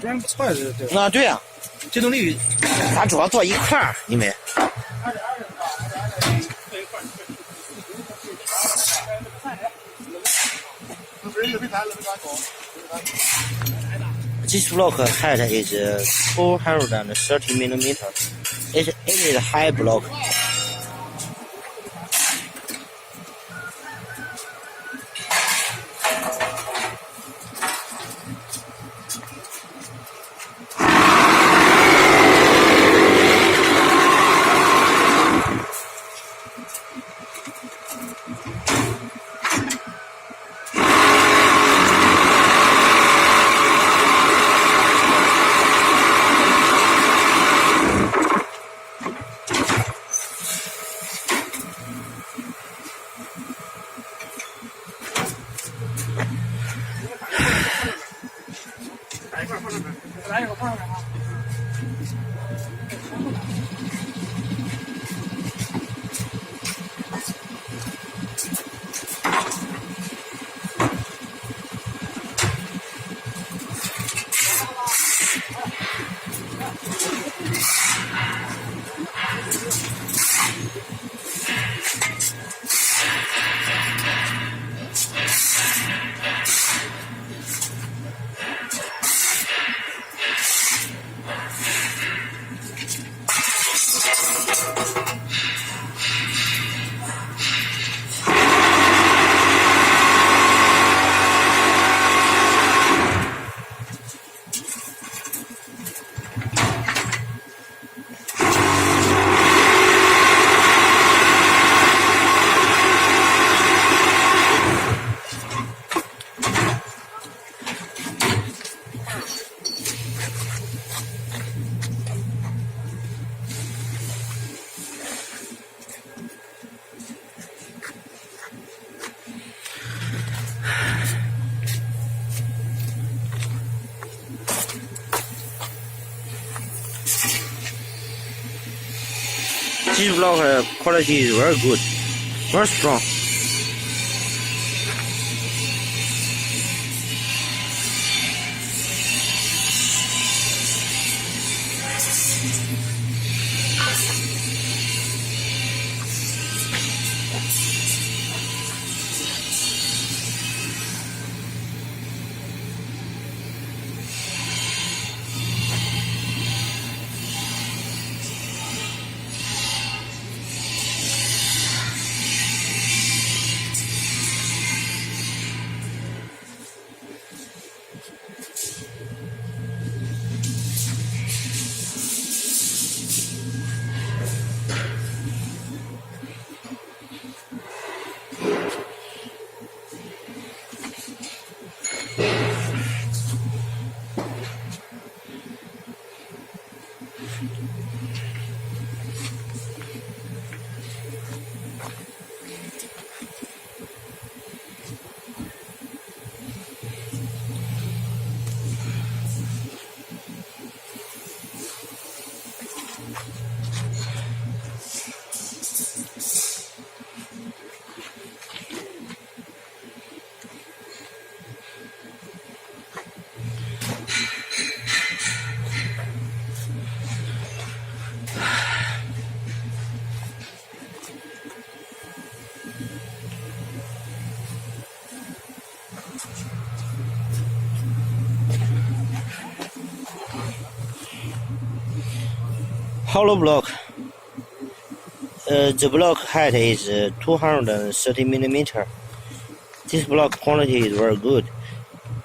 转不出来的。啊，对呀、机动力，咱主要做一块儿，因为。This block height is 230 millimeter. It is a high block. This block quality is very good, very strong. Hollow block. The block height is 230 millimeter. This block quality is very good.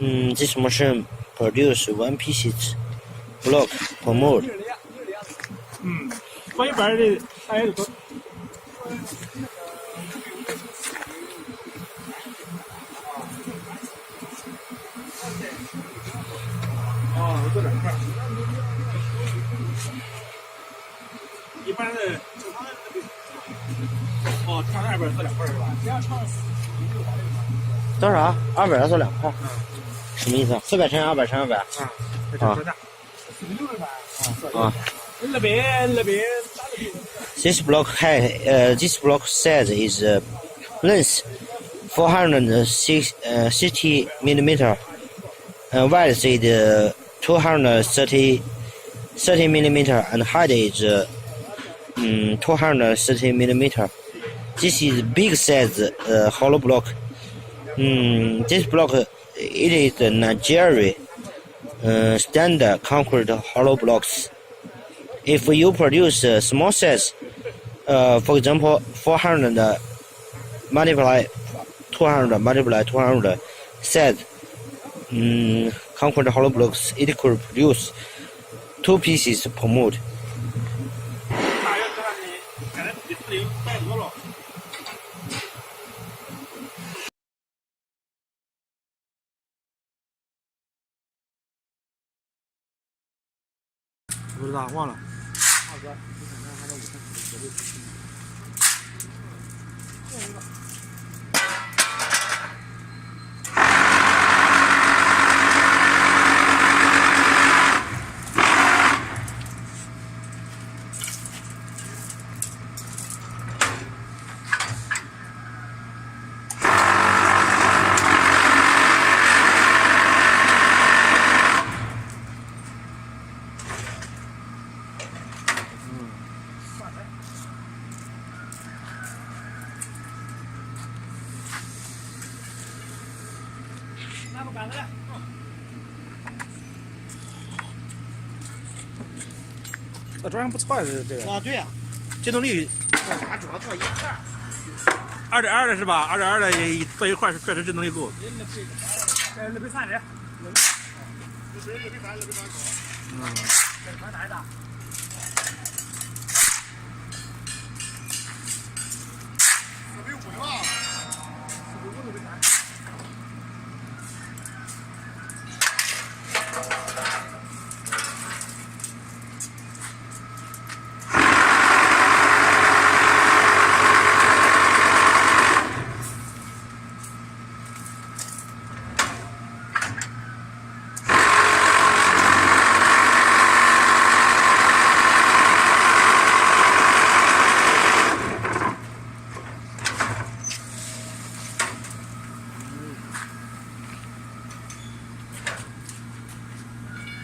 This machine produces one piece block per mode. 我一般的还有多。哦，这两块。一般的正常的哦，唱200是2块是吧？这样唱多少？200是2块。什么意思？400乘200乘200。啊。那边。This block height, this block size is length 460 millimeter, width is 230 millimeter and height is 230 millimeter. This is big size hollow block. This block it is the Nigeria standard concrete hollow blocks. If you produce a small size, for example 400 multiply 200 multiply 200 size concrete hollow blocks, it could produce 2 pieces per mold. 大约这你感觉比自由带多了。不知道，忘了。二哥，你看看他的5层绝对不行。用一个。拿个板子来。这装上不错这个。啊，对呀，机动力。它主要做一块。2.2的是吧？2.2的做一块确实机动力够。2.3的。这船大一大。450的吧？450的船。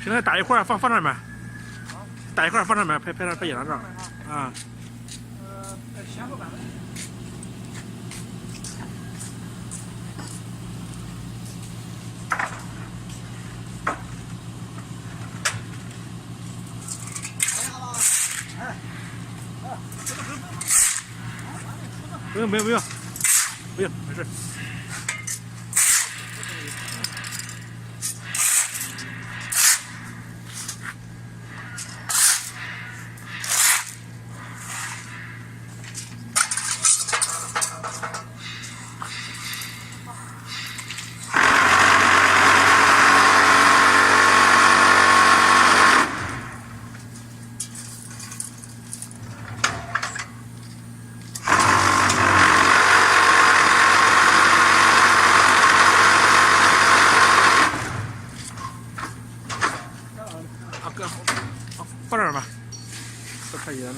现在打一块放上面，打一块放上面，拍野狼照啊。先个板子。不用，没事。放这儿吧，这太严了。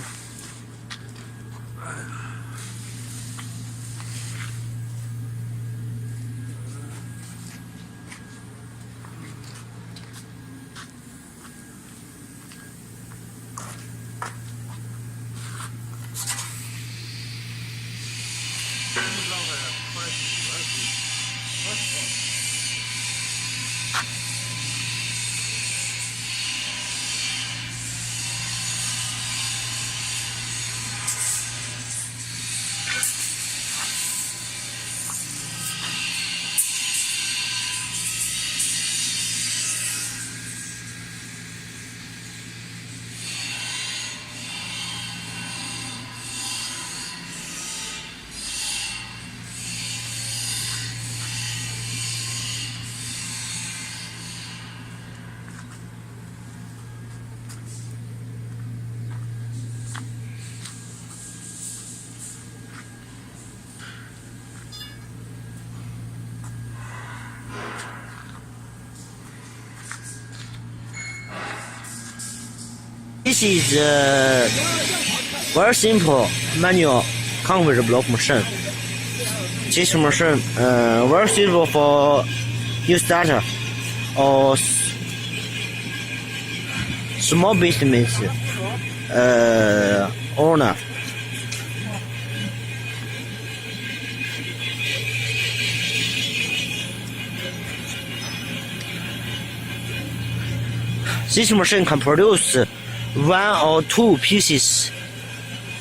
This is a very simple manual concrete block machine. This machine very suitable for new starter or small business owner. This machine can produce one or two pieces,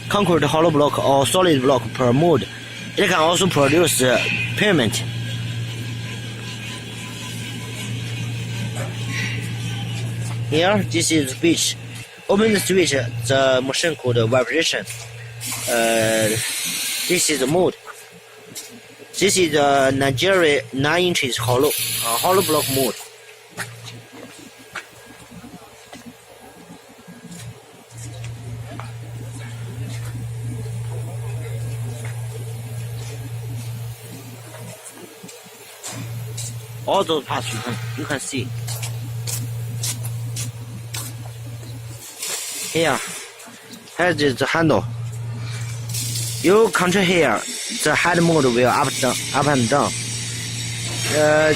concrete hollow block or solid block per mold. It can also produce pavement. Here, this is the switch. Open the switch, the machine could vibration. This is the mold. This is the Nigeria 9 inches hollow block mold. All those parts you can see. Here is the handle. You control here, the head mode will up and down.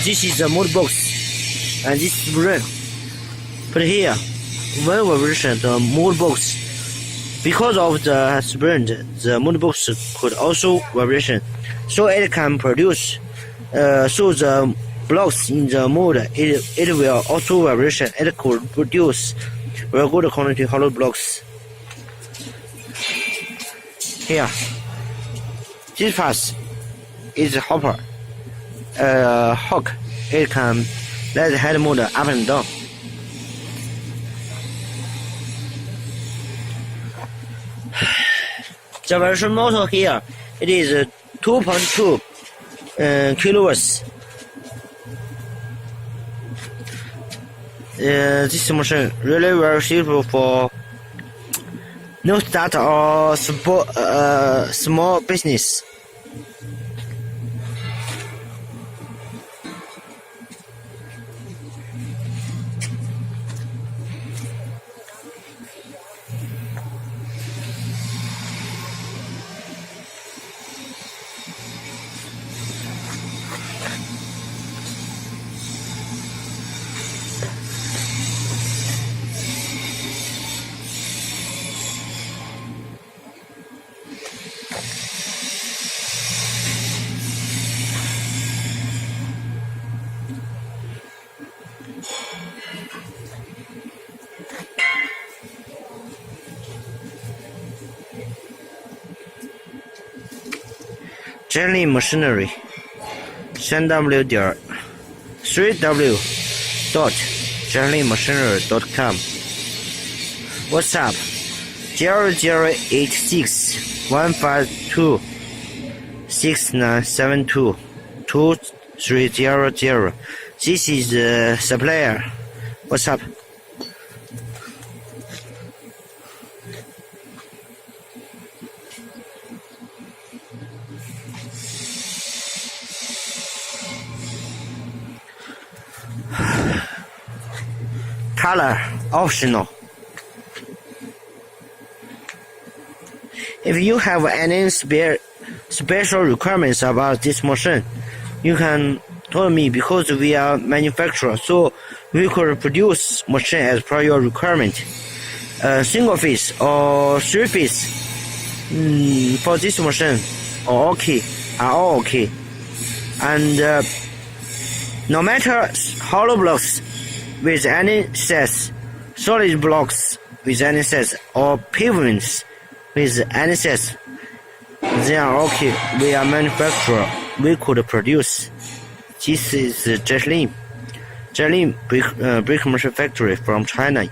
This is the mode box, and this is the ring. Put here, one vibration, the mode box. Because of the spring, the mode box could also vibration, so it can produce. So the blocks in the mold, it will also vibration. It could produce very good quality hollow blocks. Here, this part is a hopper, hook. It can let the head mold up and down. The vibration motor here, it is 2.2 kilowatts. This machine really very suitable for no start or small business. GiantLin machinery. 3w.giantlinmachinery.com. WhatsApp 0086 152 6972 2300. This is the supplier. WhatsApp. Color optional. If you have any special requirements about this machine, you can tell me, because we are manufacturer, so we could produce machine as per your requirement. Single phase or three phase for this machine are all okay. And no matter hollow blocks with any size, solid blocks with any size, or pavements with any size, they are okay. We are manufacturer. We could produce. This is GiantLin brick machine factory from China,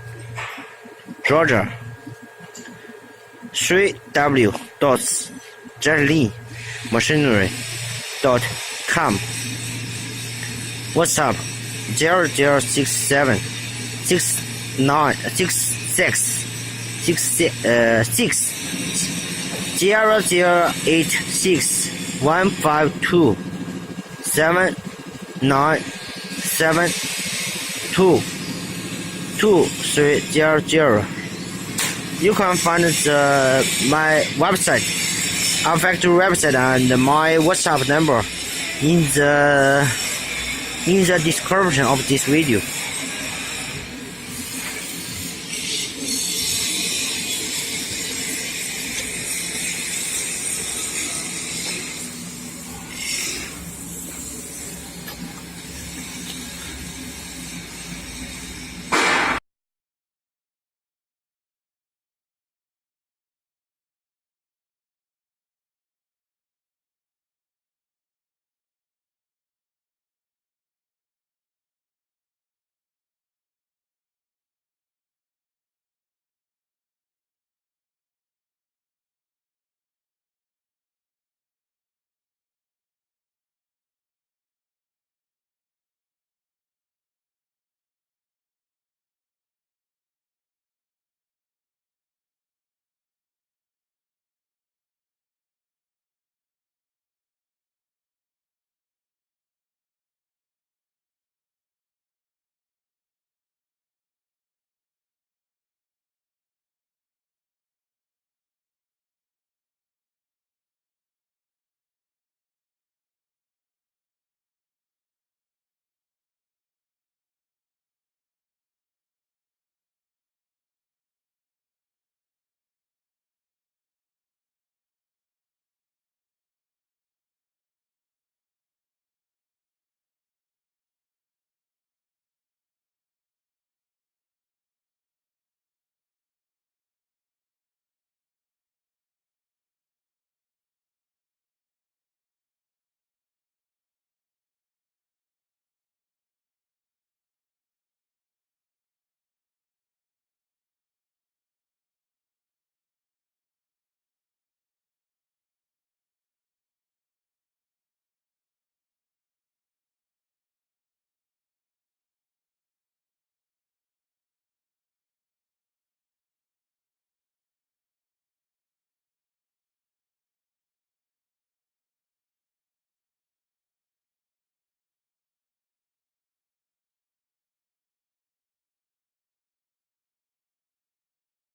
Georgia. 3w.giantlinmachinery.com. WhatsApp 0067 69 66 0086 152 7972 2300. You can find my website, our factory website, and my WhatsApp number in the description of this video.